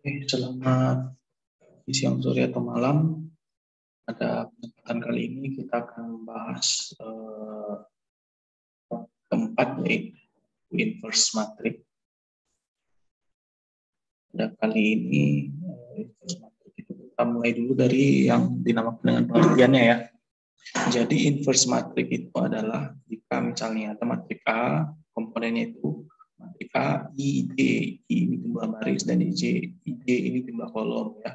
Selamat siang, sore, atau malam. Pada kesempatan kali ini kita akan membahas keempat, yaitu inverse matrix. Pada kali ini inverse matrix itu kita mulai dulu dari yang dinamakan dengan pengertiannya ya. Jadi inverse matrix itu adalah jika misalnya ada matrik A, komponennya itu matrik A, I, J, I ini jumlah baris, dan I, J ini jumlah kolom ya.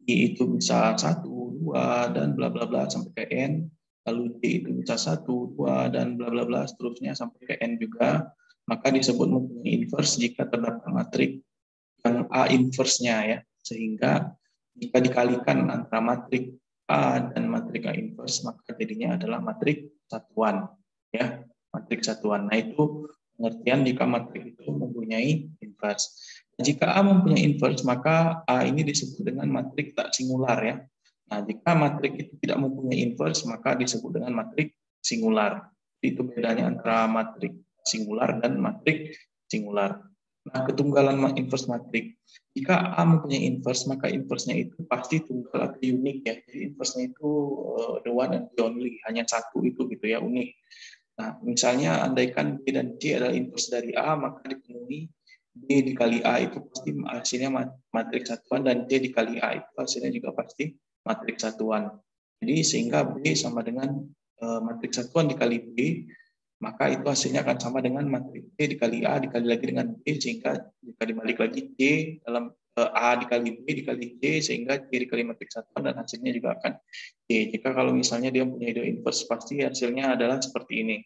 I itu bisa 1, 2, dan bla bla bla sampai ke N. Lalu J itu bisa 1, 2, dan bla bla bla seterusnya sampai ke N juga. Maka disebut mempunyai inverse jika terdapat matrik yang A inverse-nya ya. Sehingga jika dikalikan antara matrik A dan matrik A inverse, maka jadinya adalah matrik satuan ya, matrik satuan. Nah, itu pengertian jika matrik itu mempunyai inverse. Jika A mempunyai inverse, maka A ini disebut dengan matrik tak singular ya. Nah, jika matrik itu tidak mempunyai inverse, maka disebut dengan matrik singular. Itu bedanya antara matrik singular dan matrik singular. Nah, ketunggalan inverse matrik. Jika A mempunyai inverse, maka inverse-nya itu pasti tunggal atau unik ya. Jadi inverse-nya itu the one and the only, hanya satu itu gitu ya, unik. Nah, misalnya andaikan B dan C adalah inverse dari A, maka dipenuhi B dikali A itu pasti hasilnya matriks satuan, dan C dikali A itu hasilnya juga pasti matriks satuan. Jadi sehingga B sama dengan matriks satuan dikali B, maka itu hasilnya akan sama dengan matriks C dikali A dikali lagi dengan B, sehingga jika dibalik lagi C dalam A dikali B dikali C, sehingga C dikali matriks satuan, dan hasilnya juga akan C. Jika kalau misalnya dia punya dua inverse, pasti hasilnya adalah seperti ini.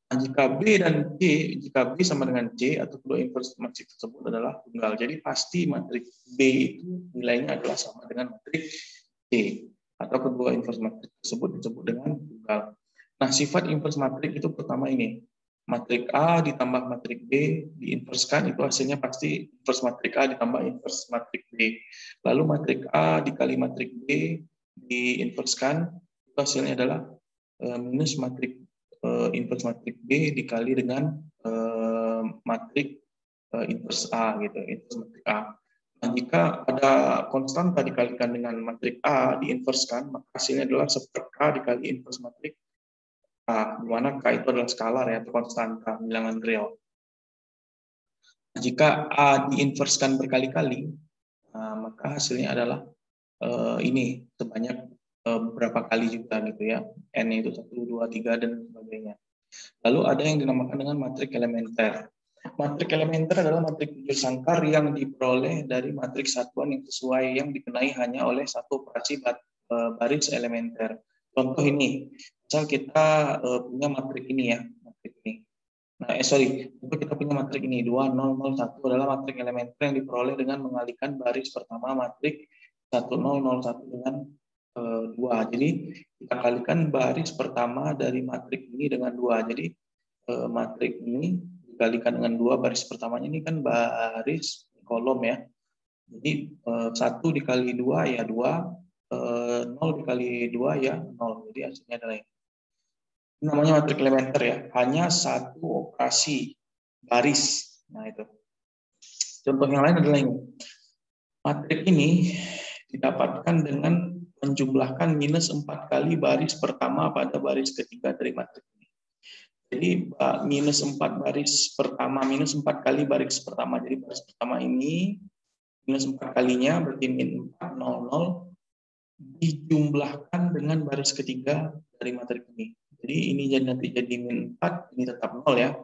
Nah, jika B dan C, jika B sama dengan C atau kedua inverse matriks tersebut adalah tunggal, jadi pasti matriks B itu nilainya adalah sama dengan matriks C, atau kedua inverse matriks tersebut disebut dengan tunggal. Nah, sifat inverse matriks itu pertama ini, matrik A ditambah matrik B diinverskan, itu hasilnya pasti inverse matrik A ditambah inverse matrik B. Lalu matrik A dikali matrik B diinverskan, itu hasilnya adalah minus matrik inverse matrik B dikali dengan matrik inverse A gitu, inverse matrik A. Nah, jika ada konstanta dikalikan dengan matrik A diinverskan, maka hasilnya adalah 1/K dikali inverse matrik A, di mana K itu adalah skalar ya, atau konstanta bilangan real. Nah, jika A diinverskan berkali-kali, maka hasilnya adalah ini sebanyak beberapa kali juga gitu ya, N itu 1, 2, 3 dan sebagainya. Lalu ada yang dinamakan dengan matrik elementer. Matrik elementer adalah matrik tujuh sangkar yang diperoleh dari matrik satuan yang sesuai, yang dikenai hanya oleh satu operasi baris elementer. Contoh ini, misal kita punya matrik ini ya, matrik ini. Nah, kita punya matrik ini 2, 0, 0, 1 adalah matrik elementer yang diperoleh dengan mengalihkan baris pertama matrik 1, 0, 0, 1 dengan 2. Jadi kita kalikan baris pertama dari matrik ini dengan 2. Jadi matrik ini dikalikan dengan 2, baris pertamanya ini kan baris kolom ya. Jadi 1 dikali 2 ya 2, 0 dikali 2 ya 0. Jadi hasilnya adalah ini. Namanya matrik elementer ya, hanya satu operasi baris. Nah, itu. Contoh yang lain adalah ini. Matrik ini didapatkan dengan menjumlahkan minus 4 kali baris pertama pada baris ketiga dari matrik ini. Jadi minus 4 baris pertama, minus 4 kali baris pertama. Jadi baris pertama ini minus 4 kalinya berarti min 4, 0, 0 dijumlahkan dengan baris ketiga dari matrik ini. Jadi ini nanti jadi min 4, ini tetap 0 ya.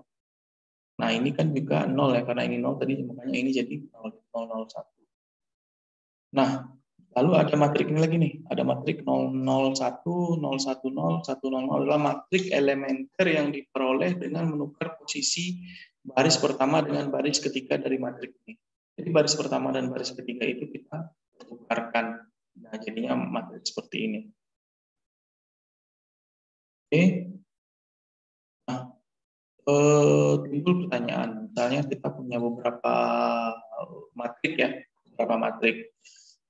Nah, ini kan juga 0 ya, karena ini 0 tadi, makanya ini jadi 0, 0, 0, 1. Nah, lalu ada matrik ini lagi nih, ada matrik 001, 010, 100 adalah matrik elementer yang diperoleh dengan menukar posisi baris pertama dengan baris ketiga dari matrik ini. Jadi baris pertama dan baris ketiga itu kita tukarkan. Nah, jadinya matrik seperti ini. Oke. Nah, timbul pertanyaan, misalnya kita punya beberapa matrik ya, beberapa matrik.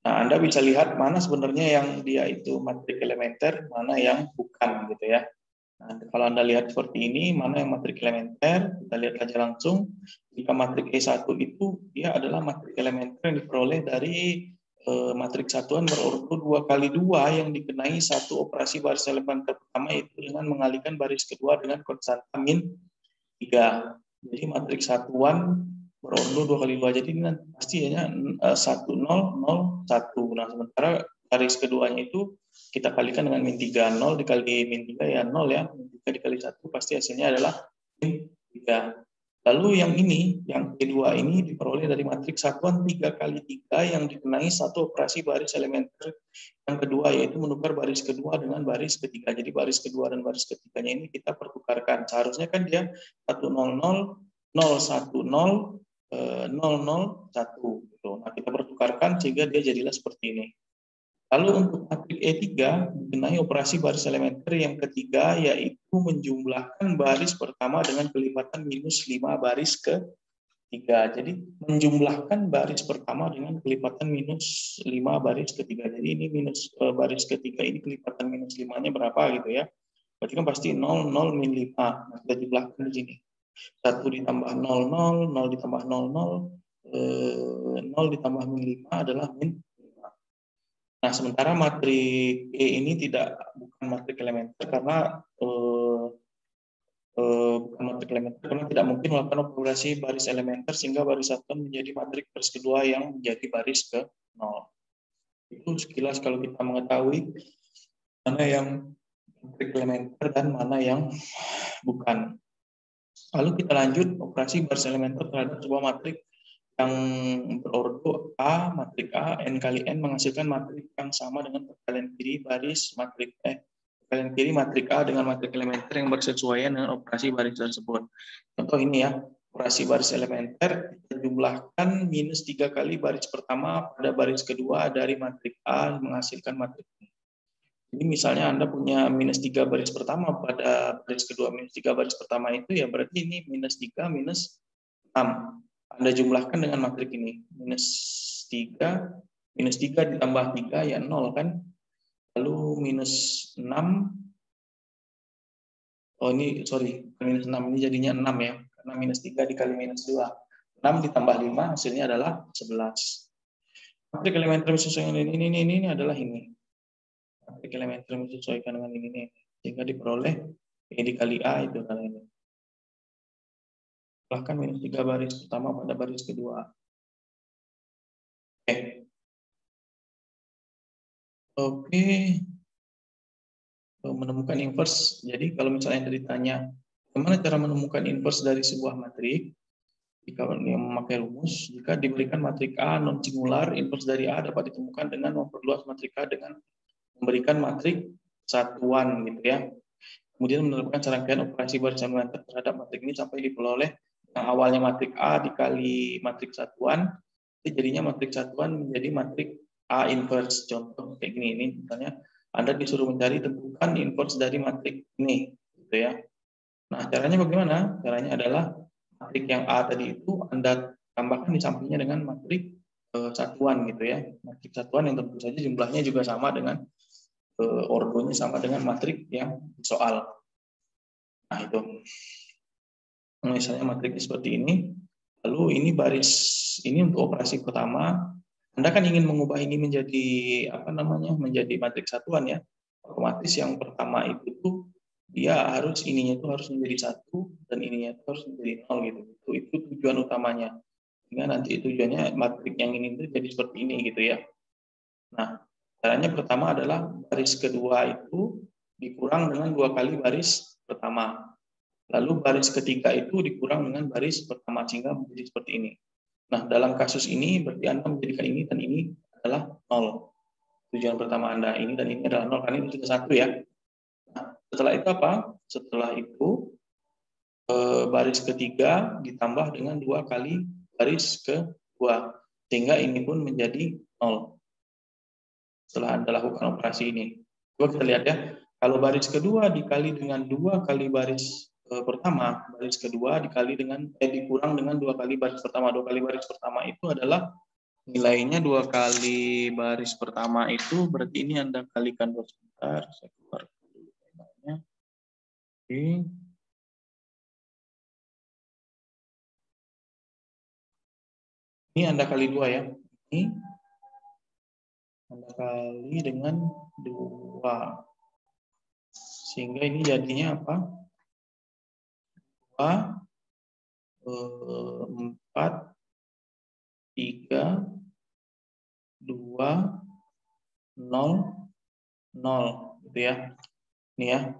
Nah, Anda bisa lihat mana sebenarnya yang dia itu matrik elementer, mana yang bukan gitu ya. Nah, kalau Anda lihat seperti ini, mana yang matrik elementer, kita lihat aja langsung. Jika matrik E1 itu, dia adalah matrik elementer yang diperoleh dari matrik satuan berurut 2x2 yang dikenai satu operasi baris elementer pertama, itu dengan mengalihkan baris kedua dengan konstanta min 3. Jadi matrik satuan berurut 2x2. Jadi ini pastinya 1, 0, 0, 1. Nah, sementara baris keduanya itu kita kalikan dengan min 3. 0 dikali min 3 ya 0 ya. Min 3 dikali 1 pasti hasilnya adalah min 3. Lalu yang ini, yang kedua ini diperoleh dari matrik satuan 3x3 yang dikenai satu operasi baris elementer yang kedua, yaitu menukar baris kedua dengan baris ketiga. Jadi baris kedua dan baris ketiganya ini kita pertukarkan. Seharusnya kan dia 100, 010, 001. Nah, kita pertukarkan sehingga dia jadilah seperti ini. Lalu untuk matrik E3 dikenai operasi baris elementer yang ketiga, yaitu menjumlahkan baris pertama dengan kelipatan minus 5 baris ketiga. Jadi menjumlahkan baris pertama dengan kelipatan minus 5 baris ketiga. Jadi ini minus baris ketiga ini kelipatan minus 5-nya berapa gitu ya. Berarti kan pasti 0, 0, min 5. Nah, kita jumlahkan di sini. 1 ditambah 0, 0, 0 ditambah 0, 0, 0 ditambah min 5 adalah min 5. Nah, sementara matrik E ini bukan matrik elementer karena bukan matrik elementer karena tidak mungkin melakukan operasi baris elementer sehingga baris satuan menjadi matrik baris kedua yang menjadi baris ke 0. Itu sekilas kalau kita mengetahui mana yang matrik elementer dan mana yang bukan. Lalu kita lanjut operasi baris elementer terhadap sebuah matrik yang berordo A, matrik A, N kali N menghasilkan matrik yang sama dengan perkalian kiri perkalian kiri matrik A dengan matrik elementer yang bersesuaian dengan operasi baris tersebut. Contoh ini ya, operasi baris elementer kita jumlahkan minus 3 kali baris pertama pada baris kedua dari matrik A menghasilkan matrik ini. Jadi misalnya Anda punya minus 3 baris pertama pada baris kedua, minus 3 baris pertama itu ya berarti ini minus 3 minus 6. Anda jumlahkan dengan matrik ini. Minus 3 ditambah 3 ya 0 kan. Lalu minus 6. Oh ini sorry, minus 6 ini jadinya 6 ya. Karena minus 3 dikali minus 2. 6 ditambah 5 hasilnya adalah 11. Matrik elementer menyesuaikan ini adalah ini. Matrik elementer menyesuaikan dengan ini. Sehingga diperoleh E dikali A itu adalah ini. Bahkan minus 3 baris pertama pada baris kedua. Oke. Menemukan inverse. Jadi kalau misalnya ditanya, bagaimana cara menemukan inverse dari sebuah matrik? Jika yang memakai rumus, jika diberikan matrik A non-singular, inverse dari A dapat ditemukan dengan memperluas matrik A dengan memberikan matrik satuan gitu ya. Kemudian menerapkan serangkaian operasi baris elementer terhadap matrik ini sampai diperoleh yang awalnya matrik A dikali matrik satuan, itu jadinya matrik satuan menjadi matrik A inverse. Contoh kayak gini, ini misalnya Anda disuruh mencari tentukan inverse dari matrik ini, gitu ya. Nah, caranya bagaimana? Caranya adalah matrik yang A tadi itu Anda tambahkan di sampingnya dengan matrik satuan, gitu ya. Matrik satuan yang tentu saja jumlahnya juga sama dengan ordonya sama dengan matrik yang soal. Nah, itu. Misalnya matrik seperti ini. Lalu ini baris ini untuk operasi pertama. Anda kan ingin mengubah ini menjadi menjadi matrik satuan ya. Otomatis yang pertama itu tuh dia ininya itu harus menjadi 1 dan ininya itu harus menjadi 0 gitu. Itu tujuan utamanya. Sehingga nanti tujuannya matrik yang ini itu jadi seperti ini gitu ya. Nah, caranya pertama adalah baris kedua itu dikurang dengan 2 kali baris pertama. Lalu baris ketiga itu dikurang dengan baris pertama sehingga menjadi seperti ini. Nah, dalam kasus ini berarti Anda menjadikan ini dan ini adalah 0. Tujuan pertama Anda ini dan ini adalah 0 karena ini sudah 1 ya. Nah, setelah itu apa? Setelah itu baris ketiga ditambah dengan 2 kali baris kedua sehingga ini pun menjadi 0. Setelah Anda lakukan operasi ini. Coba kita lihat ya. Kalau baris kedua dikali dengan 2 kali baris pertama, baris kedua dikurang dengan 2 kali baris pertama. 2 kali baris pertama itu adalah nilainya 2 kali baris pertama itu berarti ini Anda kalikan sebentar, saya keluar dulu. Oke. Ini Anda kali 2 ya. Ini Anda kali dengan 2. Sehingga ini jadinya apa? 2, 4, 3, 2, 0, 0. Gitu ya. Ini ya.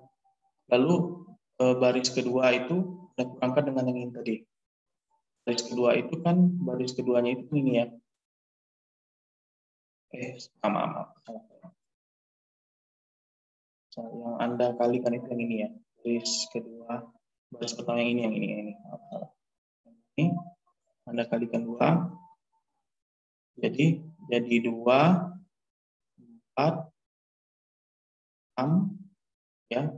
Lalu baris kedua itu Anda kurangkan dengan yang ini tadi. Baris kedua itu kan, baris keduanya itu ini ya. Maaf. Yang Anda kalikan itu yang ini ya. Baris kedua, baris pertama yang ini. Ini Anda kalikan 2. Jadi 2, 4, 6, ya.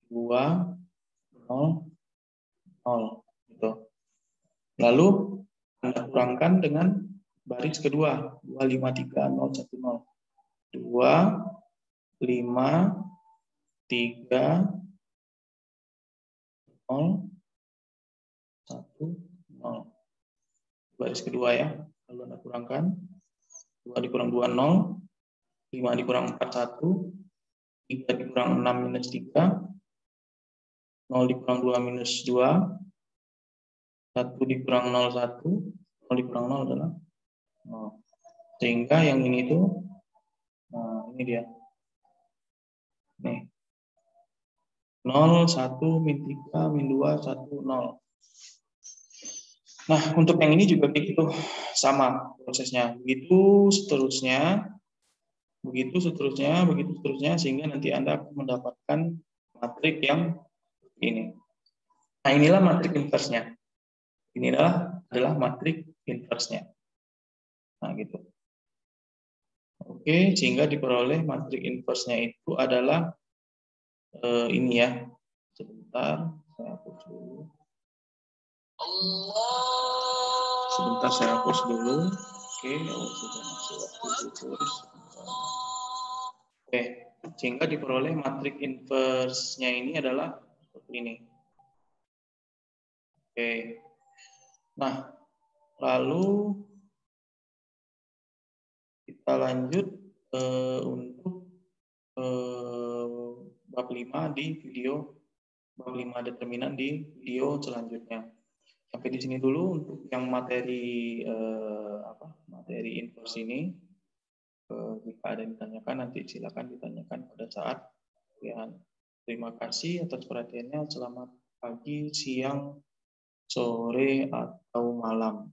2, 0, 0. Gitu. Lalu Anda kurangkan dengan baris kedua, 2, 5, 3, 0, 1, 0. 2, 5, 3, 0, 1, 0. Baris kedua ya. Lalu Anda kurangkan. 2 dikurang 2, 0. 5 dikurang 4, 1. 3 dikurang 6, minus 3. 0 dikurang 2, minus 2. 1 dikurang 0, 1. 0 dikurang 0 adalah 0. Sehingga yang ini tuh, nah ini dia. Nih. 0, 1, min 3, min 2, 1, 0. Nah, untuk yang ini juga begitu. Sama prosesnya. Begitu seterusnya, sehingga nanti Anda akan mendapatkan matrik yang ini. Nah, inilah matrik inverse-nya. Inilah adalah matrik inverse-nya. Nah, gitu. Oke, sehingga diperoleh matrik inverse-nya itu adalah ini ya. Sebentar, saya hapus dulu. Sebentar, saya hapus dulu. Oke, sudah masuk waktu tulis. Oke, sehingga diperoleh matrik inverse-nya ini adalah seperti ini. Oke. Nah, lalu kita lanjut untuk bab 5 di video, bab 5 determinan di video selanjutnya. Sampai di sini dulu untuk yang materi materi inverse ini. Jika ada yang ditanyakan, nanti silakan ditanyakan pada saat ya. Terima kasih atas perhatiannya. Selamat pagi, siang, sore, atau malam.